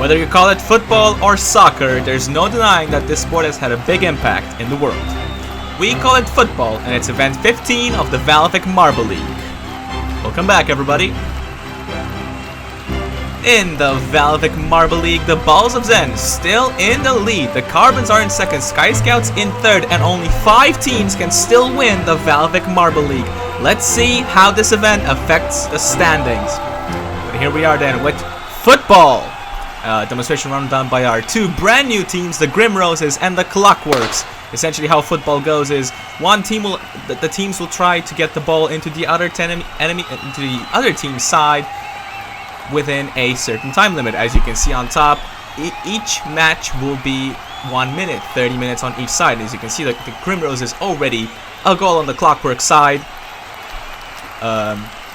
Whether you call it football or soccer, there's no denying that this sport has had a big impact in the world. We call it football, and it's event 15 of the VALVIK Marble League. Welcome back, everybody. In the VALVIK Marble League, the Balls of Zen still in the lead. The Carbons are in second, Sky Scouts in third, and only 5 teams can still win the VALVIK Marble League. Let's see how this event affects the standings. But here we are then with football. Demonstration run done by our 2 brand new teams, the Grim Roses and the Clockworks. Essentially how football goes is one team will, the teams will try to get the ball into the other team's side within a certain time limit. As you can see on top, each match will be 1 minute, 30 minutes on each side. As you can see, the Grim Roses already a goal on the Clockwork side.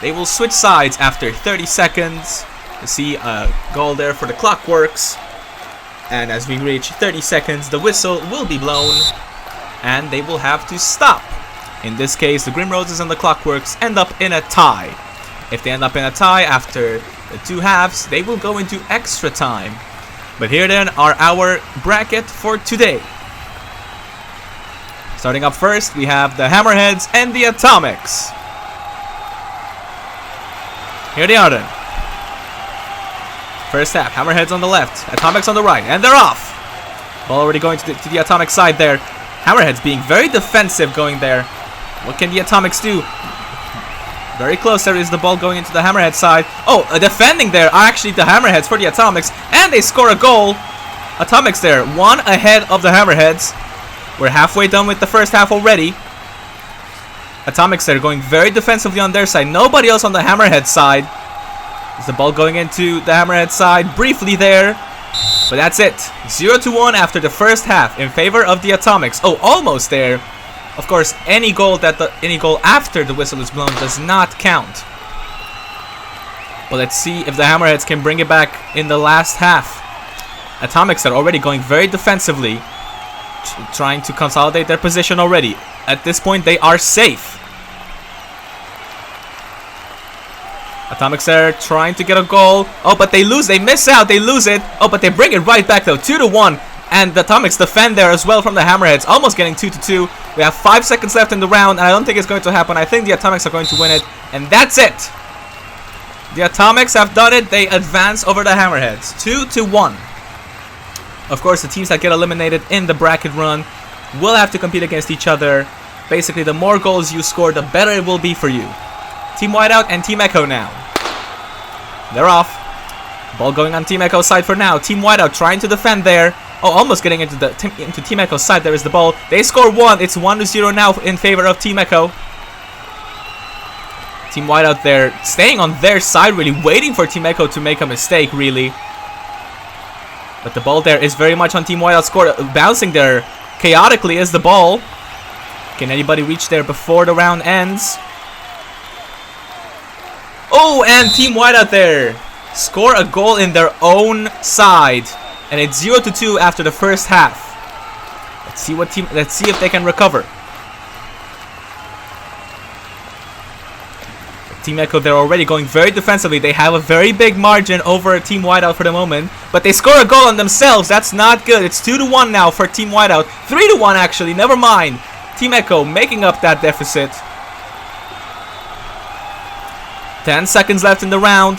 They will switch sides after 30 seconds. You see a goal there for the Clockworks, and as we reach 30 seconds, the whistle will be blown, and they will have to stop. In this case, the Grim Roses and the Clockworks end up in a tie. If they end up in a tie after the 2 halves, they will go into extra time. But here then are our bracket for today. Starting up first, we have the Hammerheads and the Atomics. Here they are then. First half, Hammerheads on the left, Atomics on the right, and they're off! Ball already going to the Atomic side there. Hammerheads being very defensive going there. What can the Atomics do? Very close, there is the ball going into the Hammerhead side. Oh, defending there are actually the Hammerheads for the Atomics, and they score a goal! Atomics there, 1 ahead of the Hammerheads. We're halfway done with the first half already. Atomics there going very defensively on their side, nobody else on the Hammerhead side. Is the ball going into the Hammerhead side briefly there, but that's it. 0-1 after the first half in favor of the Atomics. Oh, almost there. Of course, any goal after the whistle is blown does not count. But let's see if the Hammerheads can bring it back in the last half. Atomics are already going very defensively, trying to consolidate their position already. At this point, they are safe. Atomics there trying to get a goal. Oh, but they lose. They miss out. They lose it. Oh, but they bring it right back though. 2-1. And the Atomics defend there as well from the Hammerheads. Almost getting 2-2. We have 5 seconds left in the round, and I don't think it's going to happen. I think the Atomics are going to win it. And that's it. The Atomics have done it. They advance over the Hammerheads. 2-1. Of course, the teams that get eliminated in the bracket run will have to compete against each other. Basically, the more goals you score, the better it will be for you. Team Whiteout and Team Echo now. They're off. Ball going on Team Echo's side for now. Team Whiteout trying to defend there. Oh, almost getting into Team Echo's side. There is the ball. They score 1. It's 1-0 now in favor of Team Echo. Team Whiteout there staying on their side, really waiting for Team Echo to make a mistake, really. But the ball there is very much on Team Whiteout. Score bouncing there chaotically is the ball. Can anybody reach there before the round ends? Oh, and Team Whiteout there score a goal in their own side, and it's 0-2 after the first half. Let's see if they can recover. Team Echo they're already going very defensively. They have a very big margin over Team Whiteout for the moment, but they score a goal on themselves. That's not good. It's 2-1 now for Team Whiteout. 3-1 actually. Never mind. Team Echo making up that deficit. 10 seconds left in the round.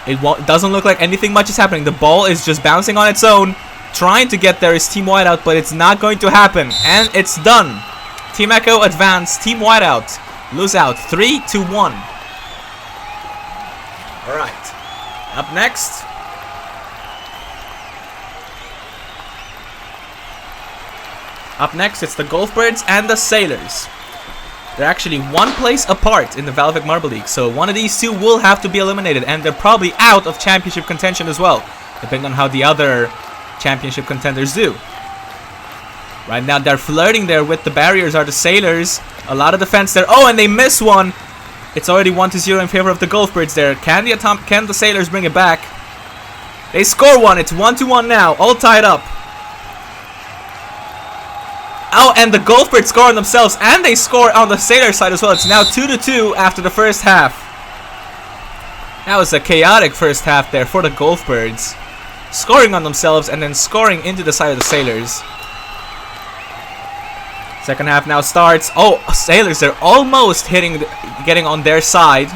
It doesn't look like anything much is happening. The ball is just bouncing on its own. Trying to get there is Team Whiteout, but it's not going to happen. And it's done. Team Echo advance. Team Whiteout lose out 3-1. Alright. Up next. It's the Golfbirds and the Sailors. They're actually 1 place apart in the VALVIK Marble League, so one of these 2 will have to be eliminated, and they're probably out of championship contention as well, depending on how the other championship contenders do. Right now, they're flirting there with the barriers are the Sailors. A lot of defense there. Oh, and they miss one. It's already 1-0 in favor of the Golfbirds there. Can the Sailors bring it back? They score 1. It's 1-1 now, all tied up. Oh, and the Golfbirds score on themselves, and they score on the Sailor side as well. It's now 2-2 after the first half. That was a chaotic first half there for the Golfbirds. scoring on themselves and then scoring into the side of the Sailors. Second half now starts. Oh, Sailors, they're almost getting on their side.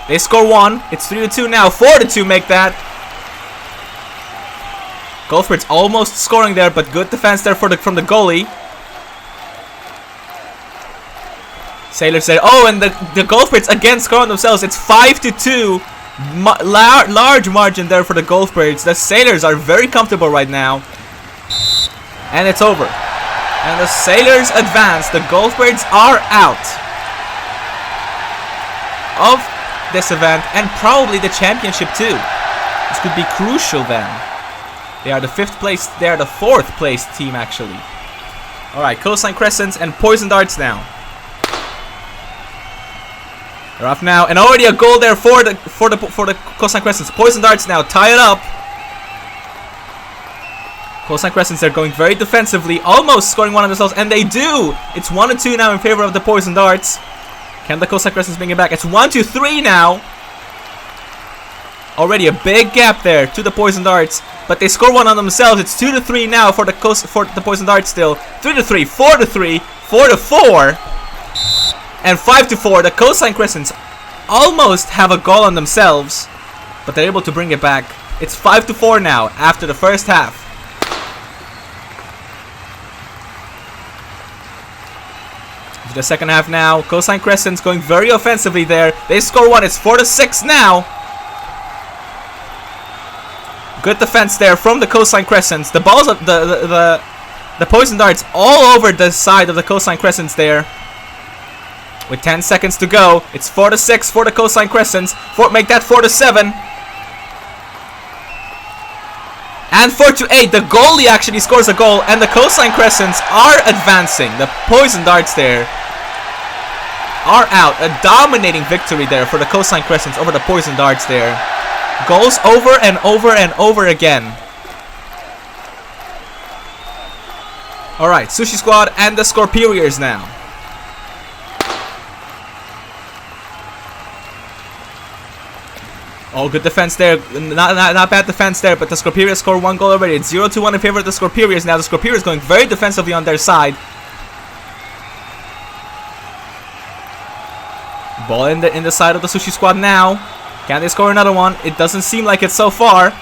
They score 1. It's 3-2 now. 4-2 make that. Golfbirds almost scoring there, but good defense there from the goalie. Sailors there. Oh, and the Golfbirds again score on themselves. It's 5-2. Large margin there for the Golfbirds. The Sailors are very comfortable right now. And it's over. And the Sailors advance. The Golfbirds are out of this event and probably the championship too. This could be crucial then. They are the 5th place. They are the 4th place team actually. All right, Cosine Crescents and Poison Darts now. They're off now, and already a goal there for the Cosine Crescents. Poison Darts now tie it up. Cosine Crescents, they're going very defensively, almost scoring 1 on themselves, and they do. It's 1-2 now in favor of the Poison Darts. Can the Cosine Crescents bring it back? It's 1-3 now. Already a big gap there to the Poison Darts, but they score 1 on themselves. It's 2-3 now for the Poison Darts still. 3-3, 4-3, 4-4. And 5-4, the Cosine Crescents almost have a goal on themselves, but they're able to bring it back. It's 5-4 now after the first half. Into the second half now, Cosine Crescents going very offensively there. They score 1. It's 4-6 now. Good defense there from the Cosine Crescents. The balls of the Poison Darts all over the side of the Cosine Crescents there. With 10 seconds to go, it's 4-6 for the Cosine Crescents. Make that 4-7. And 4-8. The goalie actually scores a goal, and the Cosine Crescents are advancing. The Poison Darts there are out. A dominating victory there for the Cosine Crescents over the Poison Darts there. Goals over and over and over again. Alright, Sushi Squad and the Scorperiors now. Oh, good defense there. Not bad defense there, but the Scorperiors score 1 goal already. It's 0-1 in favor of the Scorperiors now. The Scorperiors going very defensively on their side. Ball in the side of the Sushi Squad now. Can they score another one? It doesn't seem like it so far.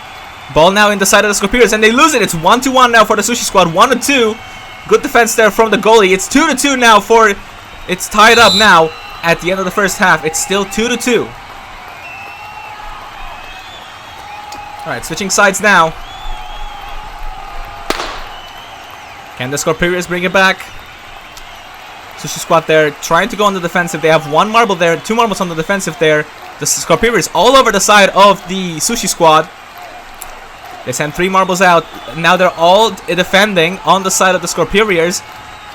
Ball now in the side of the Scorperiors, and they lose it. It's 1-1 now for the Sushi Squad. 1-2. Good defense there from the goalie. It's 2-2 now for... It's tied up now at the end of the first half. It's still 2-2. Alright, switching sides now. Can the Scorperiors bring it back? Sushi Squad there trying to go on the defensive. They have 1 marble there, 2 marbles on the defensive there. The Scorperiors all over the side of the Sushi Squad. They send 3 marbles out. Now they're all defending on the side of the Scorperiors.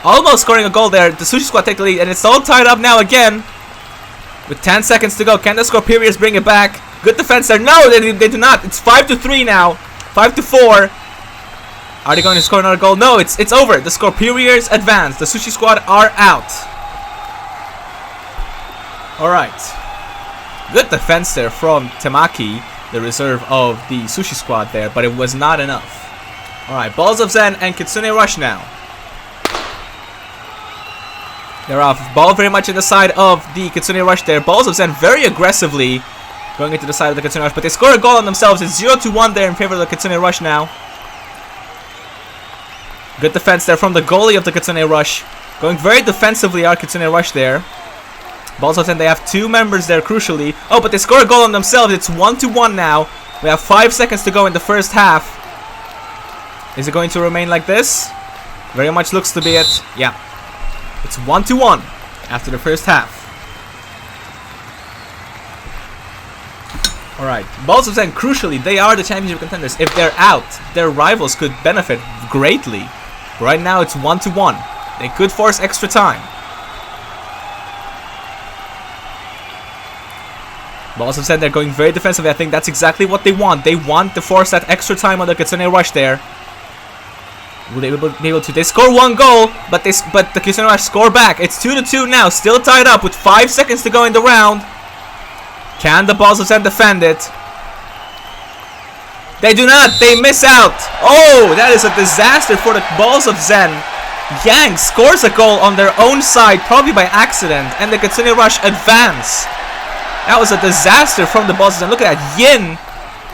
Almost scoring a goal there. The Sushi Squad take the lead, and it's all tied up now again. With 10 seconds to go, can the Scorperiors bring it back? Good defense there. No, they do not. It's 5-3 now. 5-4. Are they going to score another goal? No, it's over. The Scorperiors advance. The Sushi Squad are out. Alright. Good defense there from Temaki, the reserve of the Sushi Squad there, but it was not enough. Alright, Balls of Zen and Kitsune Rush now. They're off. Ball very much in the side of the Kitsune Rush there. Balls of Zen very aggressively going into the side of the Kitsune Rush, but they score a goal on themselves. It's 0-1 there in favor of the Kitsune Rush now. Good defense there from the goalie of the Kitsune Rush. Going very defensively are Kitsune Rush there. Balls of Zen, they have 2 members there crucially. Oh, but they score a goal on themselves. It's 1-1 now. We have 5 seconds to go in the first half. Is it going to remain like this? Very much looks to be it. Yeah. It's 1-1 after the first half. Alright, Balls of Zen, crucially, they are the championship contenders. If they're out, their rivals could benefit greatly. Right now, it's 1-1. They could force extra time. Balls of Zen, they're going very defensively. I think that's exactly what they want. They want to force that extra time on the Kitsune Rush there. Will they be able to? They score 1 goal, but the Kitsune Rush score back. It's 2-2 now, still tied up with 5 seconds to go in the round. Can the Balls of Zen defend it? They do not. They miss out. Oh, that is a disaster for the Balls of Zen. Yang scores a goal on their own side, probably by accident, and the Katsune Rush advance. That was a disaster from the Balls of Zen. Look at that. Yin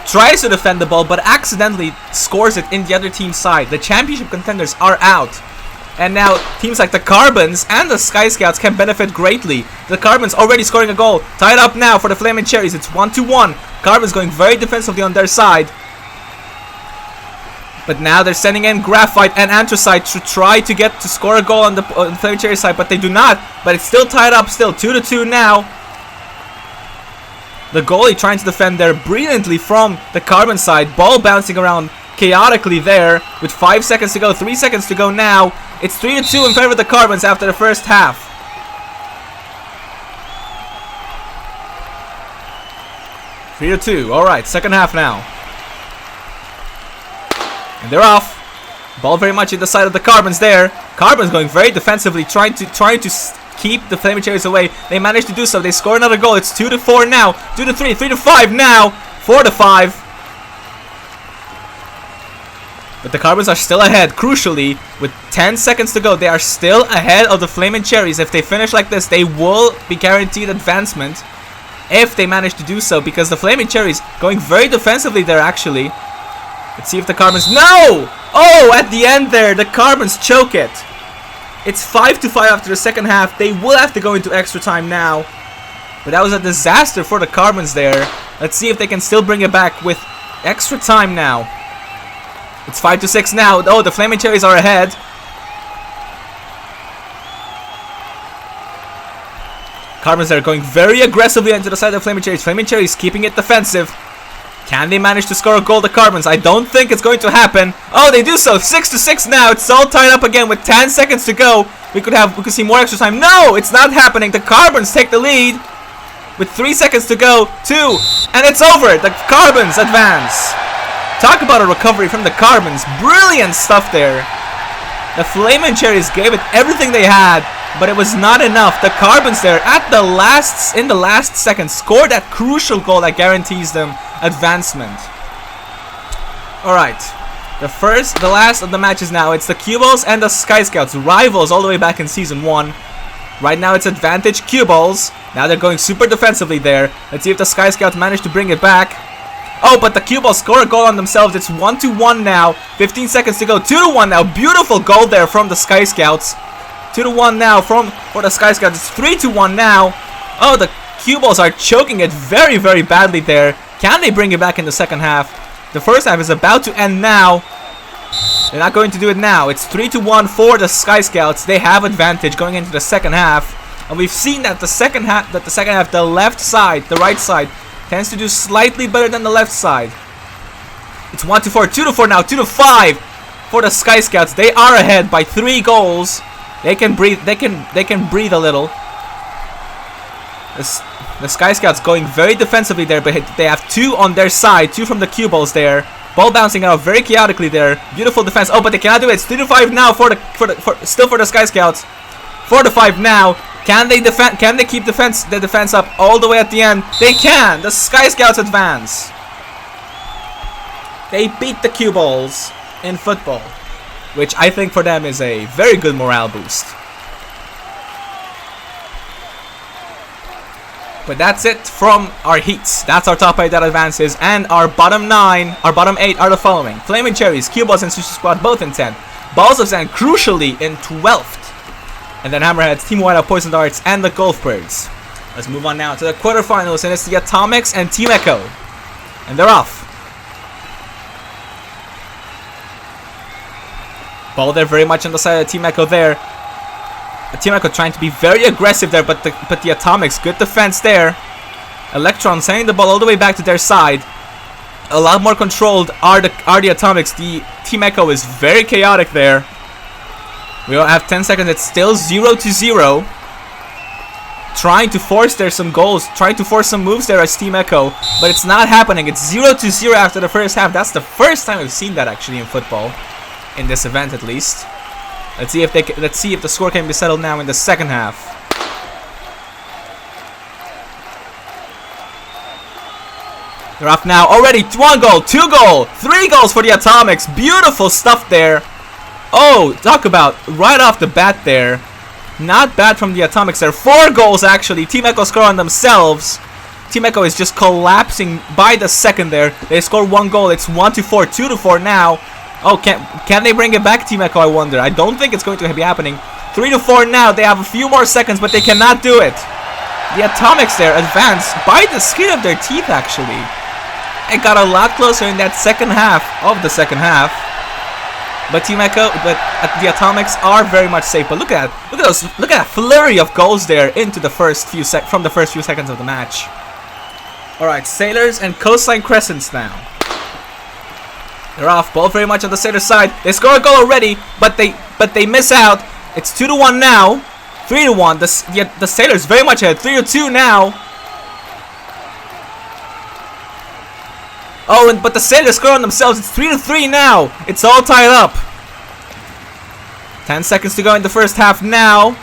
tries to defend the ball, but accidentally scores it in the other team's side. The championship contenders are out. And now teams like the Carbons and the Sky Scouts can benefit greatly. The Carbons already scoring a goal. Tied up now for the Flaming Cherries. It's 1-1. Carbons going very defensively on their side. But now they're sending in Graphite and Anthracite to try to get to score a goal on the Flaming Cherry side, but they do not. But it's still tied up, still 2-2 now. The goalie trying to defend there brilliantly from the Carbon side. Ball bouncing around chaotically there with 5 seconds to go, 3 seconds to go now. It's 3-2 in favor of the Carbons after the first half. Three to two. All right, second half now. And they're off. Ball very much in the side of the Carbons there. Carbons going very defensively, trying to keep the Flaming Cherries away. They managed to do so. They score another goal. It's 2-4 now. 2-3. 3-5 now. 4-5. But the Carbons are still ahead, crucially, with 10 seconds to go. They are still ahead of the Flaming Cherries. If they finish like this, they will be guaranteed advancement. If they manage to do so, because the Flaming Cherries going very defensively there, actually. Let's see if the Carbons... No! Oh, at the end there, the Carbons choke it. It's 5-5 after the second half. They will have to go into extra time now. But that was a disaster for the Carbons there. Let's see if they can still bring it back with extra time now. It's 5-6 now. Oh, the Flaming Cherries are ahead. Carbons are going very aggressively into the side of the Flaming Cherries. Flaming Cherries keeping it defensive. Can they manage to score a goal, the Carbons? I don't think it's going to happen. Oh, they do so. 6-6 now. It's all tied up again with 10 seconds to go. We could see more extra time. No, it's not happening. The Carbons take the lead with 3 seconds to go. 2, and it's over. The Carbons advance. Talk about a recovery from the Carbons. Brilliant stuff there. The Flaming Cherries gave it everything they had, but it was not enough. The Carbons there in the last second scored that crucial goal that guarantees them advancement. Alright. The last of the matches now. It's the Cue Balls and the Sky Scouts, rivals all the way back in Season 1. Right now it's advantage Cue Balls. Now they're going super defensively there. Let's see if the Sky Scouts manage to bring it back. Oh, but the Cue Balls score a goal on themselves. It's 1-1 now. 15 seconds to go. 2-1 now. Beautiful goal there from the Sky Scouts. 2-1 now for the Sky Scouts. It's 3-1 now. Oh, the Cue Balls are choking it very, very badly there. Can they bring it back in the second half? The first half is about to end now. They're not going to do it now. It's 3-1 for the Sky Scouts. They have advantage going into the second half. And we've seen that the second half, the left side, the right side, tends to do slightly better than the left side. It's 1-4, 2-4 now, 2-5 for the Sky Scouts. They are ahead by 3 goals. They can breathe. They can breathe a little. The Sky Scouts going very defensively there, but they have 2 on their side, 2 from the Cue Balls there. Ball bouncing out very chaotically there. Beautiful defense. Oh, but they cannot do it. It's 3-5 now still for the Sky Scouts. 4-5 now. Can they defend? Can they keep the defense up all the way at the end? They can. The Sky Scouts advance. They beat the Cue Balls in football, which I think for them is a very good morale boost. But that's it from our heats. That's our top 8 that advances, and our bottom 8 are the following: Flaming Cherries, Cue Balls, and Sushi Squad both in 10th. Balls of Sand crucially in 12th. And then Hammerheads, Team Whiteout, Poison Darts, and the Golf Birds. Let's move on now to the quarterfinals, and it's the Atomics and Team Echo. And they're off. Ball there very much on the side of Team Echo there. Team Echo trying to be very aggressive there, but the Atomics, good defense there. Electron sending the ball all the way back to their side. A lot more controlled are the Atomics. The Team Echo is very chaotic there. We all have 10 seconds. It's still 0-0. Trying to force there some goals. Trying to force some moves there as Team Echo. But it's not happening. It's 0-0 after the first half. That's the first time we've seen that actually in football. In this event at least. Let's see if the score can be settled now in the second half. They're off now. Already 1 goal, 2 goal, 3 goals for the Atomics. Beautiful stuff there. Oh, talk about right off the bat there. Not bad from the Atomics there. 4 goals actually. Team Echo score on themselves. Team Echo is just collapsing by the second there. They score 1 goal. It's 1-4, 2-4 now. Oh, can they bring it back, Team Echo? I wonder. I don't think it's going to be happening. 3-4 now. They have a few more seconds, but they cannot do it. The Atomics there advance by the skin of their teeth actually. It got a lot closer in that second half of the second half. But Team Echo, the Atomics are very much safe. But look at that flurry of goals there into the first few seconds of the match. All right, Sailors and Coastline Crescents now. They're off. Ball very much on the Sailor side. They score a goal already, but they miss out. It's 2-1 now. 3-1. The Sailors very much ahead. 3-2 now. Oh, but the Sailors score on themselves. It's 3-3 now. It's all tied up. 10 seconds to go in the first half now.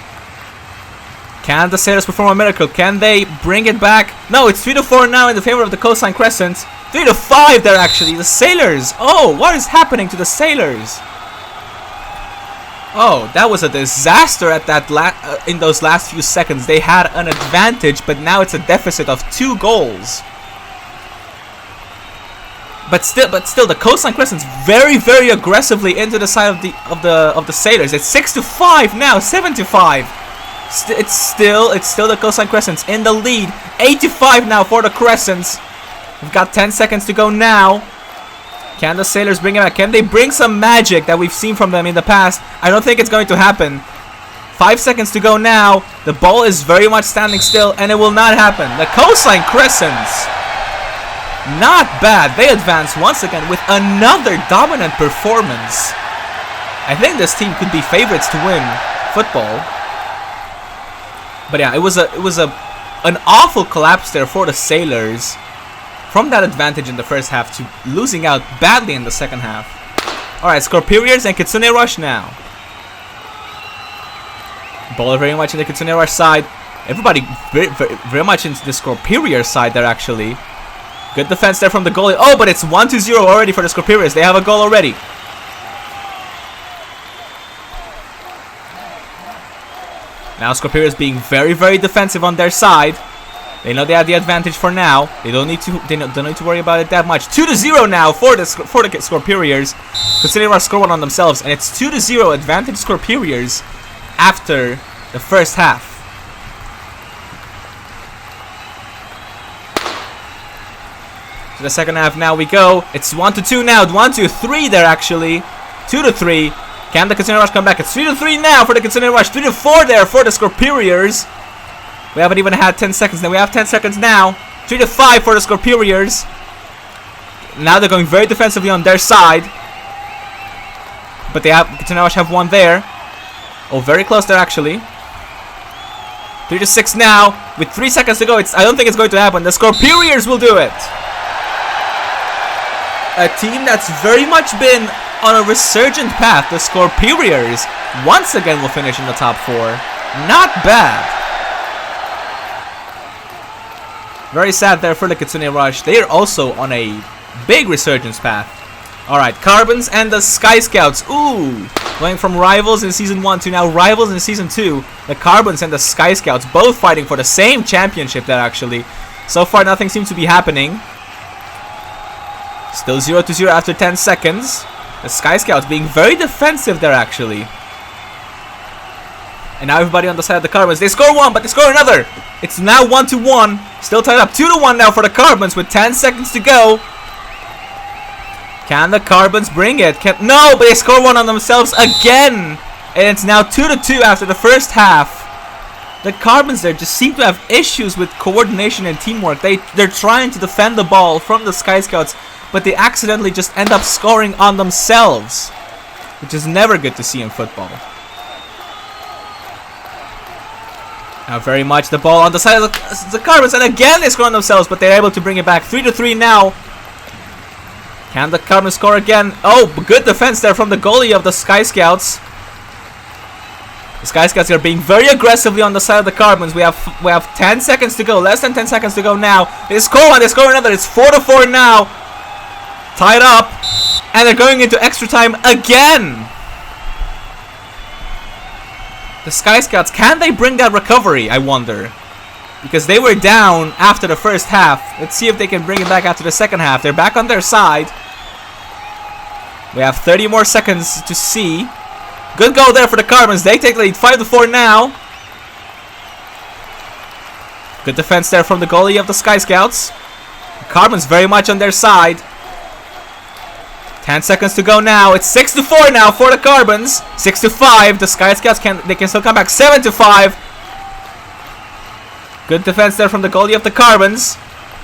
Can the Sailors perform a miracle? Can they bring it back? No, it's 3-4 now in the favor of the Coastline Crescents. 3-5 there actually. The Sailors. Oh, what is happening to the Sailors? Oh, that was a disaster at that in those last few seconds. They had an advantage, but now it's a deficit of 2 goals. But still, the Coastline Crescents very, very aggressively into the side of the Sailors. It's 6-5 now, 7-5. It's still the Coastline Crescents in the lead. 8-5 now for the Crescents. We've got 10 seconds to go now. Can the Sailors bring it back? Can they bring some magic that we've seen from them in the past? I don't think it's going to happen. 5 seconds to go now. The ball is very much standing still, and it will not happen. The Coastline Crescents. Not bad. They advance once again with another dominant performance. I think this team could be favorites to win football. But yeah, it was an awful collapse there for the Sailors. From that advantage in the first half to losing out badly in the second half. Alright, Scorperiors and Kitsune Rush now. Ball very much in the Kitsune Rush side. Everybody very much into the Scorperior side there actually. Good defense there from the goalie. Oh, but it's 1-0 already for the Scorperiors. They have a goal already. Now Scorperiors being very, very defensive on their side. They know they have the advantage for now. They don't need to worry about it that much. 2-0 now for the Scorperiors. Considering our score one on themselves, and it's 2-0 advantage Scorperiors after the first half. To the second half now we go. It's 1-2 now. 1-3 there actually. 2-3. Can the Kitsune Rush come back? It's 3-3 now for the Kitsune Rush. 3-4 there for the Scorperiors. We haven't even had 10 seconds. Now we have 10 seconds now. 3-5 for the Scorperiors. Now they're going very defensively on their side. But they have Kitsune Rush have one there. Oh, very close there actually. 3-6 now. With 3 seconds to go. I don't think it's going to happen. The Scorperiors will do it. A team that's very much been on a resurgent path. The Scorperiors once again will finish in the top 4. Not bad. Very sad there for the Kitsune Rush. They are also on a big resurgence path. Alright, Carbons and the Sky Scouts. Ooh! Going from rivals in Season 1 to now rivals in Season 2. The Carbons and the Sky Scouts both fighting for the same championship there actually. So far nothing seems to be happening. Still 0-0 after 10 seconds. The Sky Scouts being very defensive there actually. And now everybody on the side of the Carbons. They score one, but they score another. It's now 1-1. Still tied up 2-1 now for the Carbons with 10 seconds to go. Can the Carbons bring it? No, but they score one on themselves again. And it's now 2-2 after the first half. The Carbons there just seem to have issues with coordination and teamwork. They're trying to defend the ball from the Sky Scouts, but they accidentally just end up scoring on themselves, which is never good to see in football. Now very much the ball on the side of the Carbons, and again they score on themselves, but they're able to bring it back. 3-3 now. Can the Carbons score again? Oh, good defense there from the goalie of the Sky Scouts. The Sky Scouts are being very aggressively on the side of the Carbons. We have 10 seconds to go. Less than 10 seconds to go now. They score one. They score another. It's 4-4 now. Tied up. And they're going into extra time again. The Sky Scouts, can they bring that recovery, I wonder? Because they were down after the first half. Let's see if they can bring it back after the second half. They're back on their side. We have 30 more seconds to see. Good goal there for the Carbons. They take the lead 5-4 now. Good defense there from the goalie of the Sky Scouts. The Carbons very much on their side. 10 seconds to go now. It's 6-4 now for the Carbons. 6-5. The Sky Scouts can still come back. 7-5. Good defense there from the goalie of the Carbons.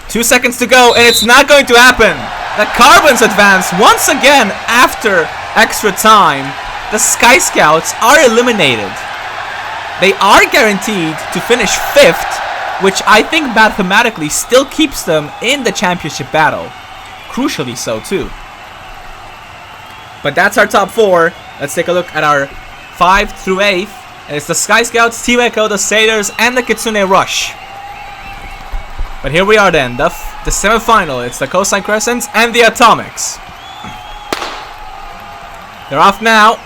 2 seconds to go, and it's not going to happen. The Carbons advance once again after extra time. The Sky Scouts are eliminated. They are guaranteed to finish 5th, which I think mathematically still keeps them in the championship battle. Crucially so, too. But that's our top 4. Let's take a look at our 5th through 8th. And it's the Sky Scouts, Team Echo, the Sailors, and the Kitsune Rush. But here we are then, the semifinal. It's the Cosine Crescents and the Atomics. They're off now.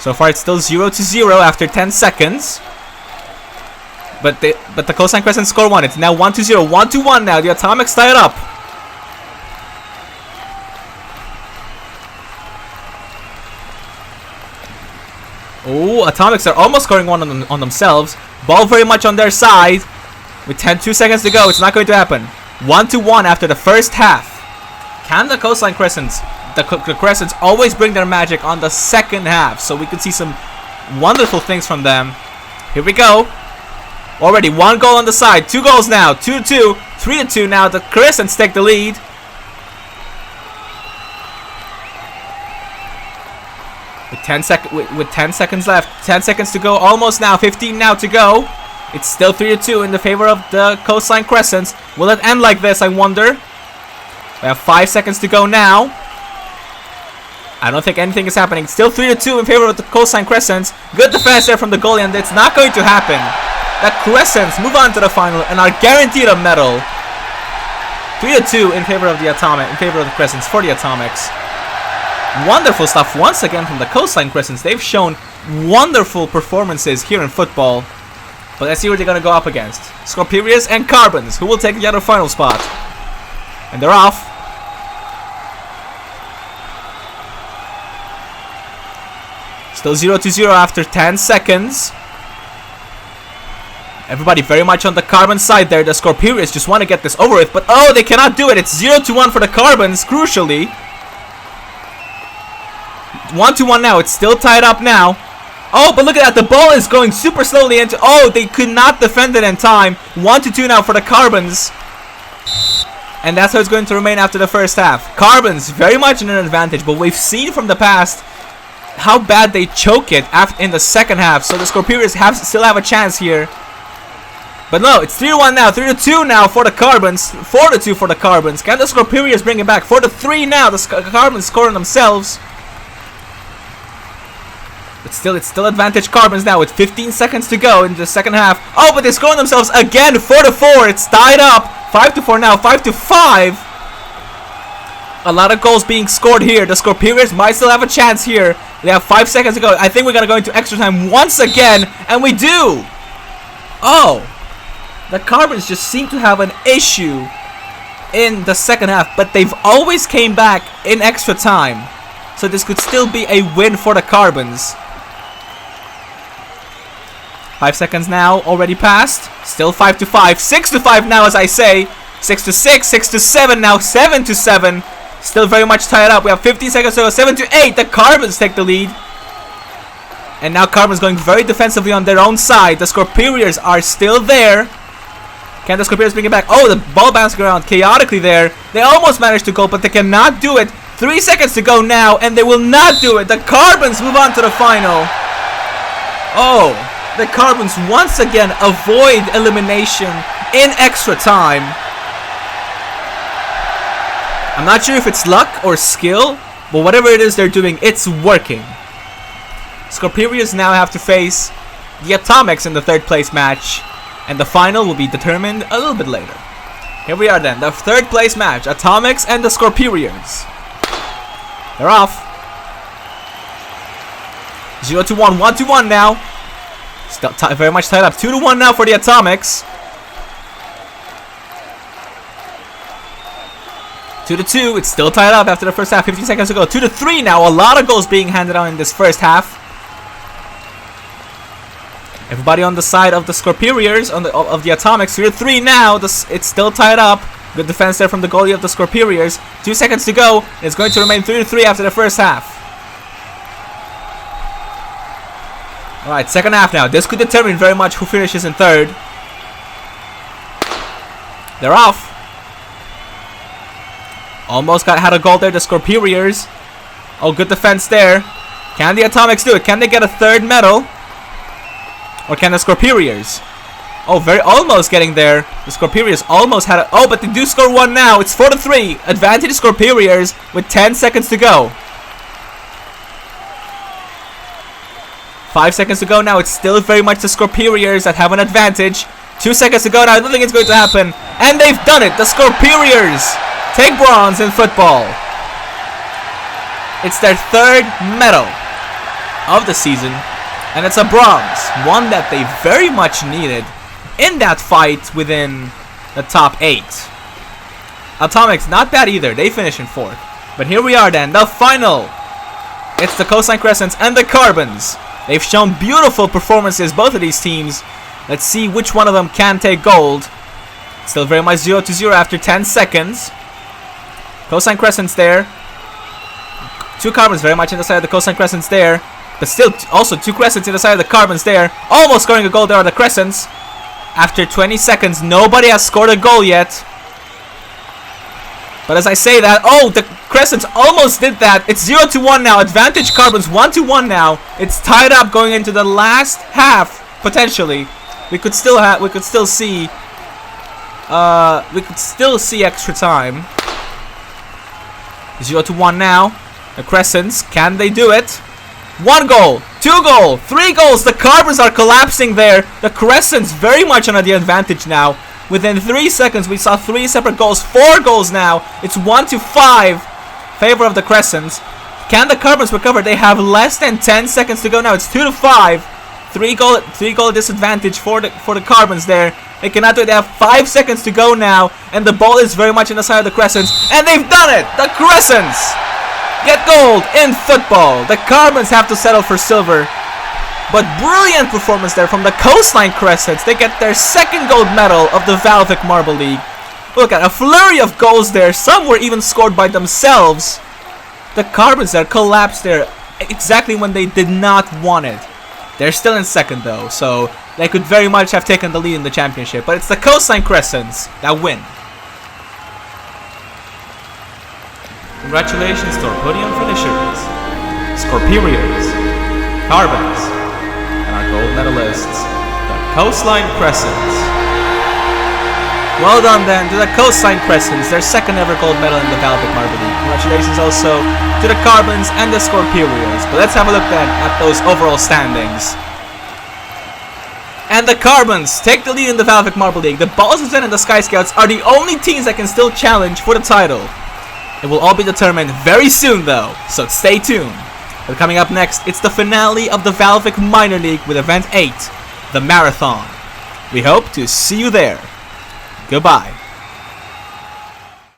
So far it's still 0-0 after 10 seconds. But the Cosine Crescents score 1. It's now 1-0. 1-1 now. The Atomics tie it up. Oh, Atomics are almost scoring one on themselves. Ball very much on their side. With 2 seconds to go, it's not going to happen. 1-1 after the first half. Can the Cosine Crescents, the Crescents always bring their magic on the second half? So we could see some wonderful things from them. Here we go. Already 1 goal on the side. 2 goals now. 2-2. 3-2 now. The Crescents take the lead. With 10 seconds left. 10 seconds to go. Almost now. 15 now to go. It's still 3-2 in the favor of the Cosine Crescents. Will it end like this, I wonder? We have 5 seconds to go now. I don't think anything is happening. Still 3-2 in favor of the Cosine Crescents. Good defense there from the goalie, and it's not going to happen. The Crescents move on to the final and are guaranteed a medal. 3-2 in favor of the Crescents for the Atomics. Wonderful stuff once again from the Cosine Crescents. They've shown wonderful performances here in football. But let's see what they're going to go up against. Scorpirius and Carbons, who will take the other final spot. And they're off. Still 0-0 after 10 seconds. Everybody very much on the Carbon side there. The Scorpirius just want to get this over with. But oh, they cannot do it. It's 0-1 for the Carbons, crucially. 1-1 now. It's still tied up now. Oh, but look at that. The ball is going super slowly into... Oh, they could not defend it in time. 1-2 now for the Carbons. And that's how it's going to remain after the first half. Carbons very much in an advantage, but we've seen from the past how bad they choke it in the second half. So the Scorpirius still have a chance here. But no, it's 3-1 now. 3-2 now for the Carbons. 4-2 for the Carbons. Can the Scorpirius bring it back? 4-3 now. The Carbons scoring themselves. But still, it's still advantage Carbons now with 15 seconds to go in the second half. Oh, but they're scoring themselves again. 4-4. It's tied up. 5-4 now. 5-5. A lot of goals being scored here. The Scorpirius might still have a chance here. They have 5 seconds to go. I think we're going to go into extra time once again. And we do. Oh. The Carbons just seem to have an issue in the second half. But they've always came back in extra time. So this could still be a win for the Carbons. 5 seconds now, already passed. Still 5-5. 6-5 now, as I say. 6-6, 6-7 now, 7-7. Still very much tied up. We have 15 seconds to go. 7-8. The Carbons take the lead. And now Carbons going very defensively on their own side. The Scorpirius are still there. Can the Scorpirius bring it back? Oh, the ball bouncing around chaotically there. They almost managed to go, but they cannot do it. 3 seconds to go now, and they will not do it. The Carbons move on to the final. Oh, the Carbons once again avoid elimination in extra time. I'm not sure if it's luck or skill, but whatever it is they're doing, it's working. Scorperios now have to face the Atomics in the 3rd place match, and the final will be determined a little bit later. Here we are then, the 3rd place match, Atomics and the Scorperios. They're off. 0-1, 1-1 now. Still very much tied up. 2-1 now for the Atomics. 2-2. It's still tied up after the first half. 15 seconds to go. 2-3 now. A lot of goals being handed out in this first half. Everybody on the side of the Scorperios, of the Atomics. 3-3 now. It's still tied up. Good defense there from the goalie of the Scorperios. 2 seconds to go. It's going to remain 3-3 after the first half. Alright, second half now. This could determine very much who finishes in 3rd. They're off. Almost had a goal there, the Scorperios. Oh, good defense there. Can the Atomics do it? Can they get a 3rd medal? Or can the Scorperios? Oh, very almost getting there. The Scorperios almost had a... Oh, but they do score 1 now. It's 4-3. Advantage Scorperios with 10 seconds to go. 5 seconds to go now. It's still very much the Scorperios that have an advantage. 2 seconds to go now. I don't think it's going to happen. And they've done it. The Scorperios take bronze in football. It's their 3rd medal of the season. And it's a bronze. One that they very much needed in that fight within the top 8. Atomics, not bad either. They finish in 4th. But here we are then. The final. It's the Cosine Crescents and the Carbons. They've shown beautiful performances, both of these teams. Let's see which one of them can take gold. Still very much 0-0 after 10 seconds. Cosine Crescents there. 2 Carbons very much in the side of the Cosine Crescents there. But still also 2 Crescents in the side of the Carbons there. Almost scoring a goal there are the Crescents. After 20 seconds, nobody has scored a goal yet. But as I say that, oh, the Crescents almost did that. It's 0-1 now. Advantage Carbons 1-1 now. It's tied up going into the last half potentially. We could still see extra time. 0-1 now. The Crescents, can they do it? 1 goal, 2 goal, 3 goals. The Carbons are collapsing there. The Crescents very much under the advantage now. Within 3 seconds, we saw 3 separate goals. 4 goals now. It's 1-5. Favor of the Crescents. Can the Carbons recover? They have less than 10 seconds to go now. It's 2-5. 3 goal disadvantage for the Carbons there. They cannot do it. They have 5 seconds to go now. And the ball is very much in the side of the Crescents. And they've done it! The Crescents get gold in football. The Carbons have to settle for silver. But brilliant performance there from the Coastline Crescents. They get their 2nd gold medal of the VALVIK Marble League. Look at a flurry of goals there. Some were even scored by themselves. The Carbons there collapsed there exactly when they did not want it. They're still in 2nd though, so they could very much have taken the lead in the championship. But it's the Coastline Crescents that win. Congratulations to our podium finishers, Scorperios, Carbons, and our gold medalists, the Coastline Crescents. Well done then to the Coastline Crescents, their 2nd ever gold medal in the VALVIK Marble League. Congratulations also to the Carbons and the Scorperios. But let's have a look then at those overall standings. And the Carbons take the lead in the VALVIK Marble League. The Balls of Zen and the Sky Scouts are the only teams that can still challenge for the title. It will all be determined very soon though, so stay tuned. But coming up next, it's the finale of the VALVIK Minor League with Event 8, the Marathon. We hope to see you there. Goodbye.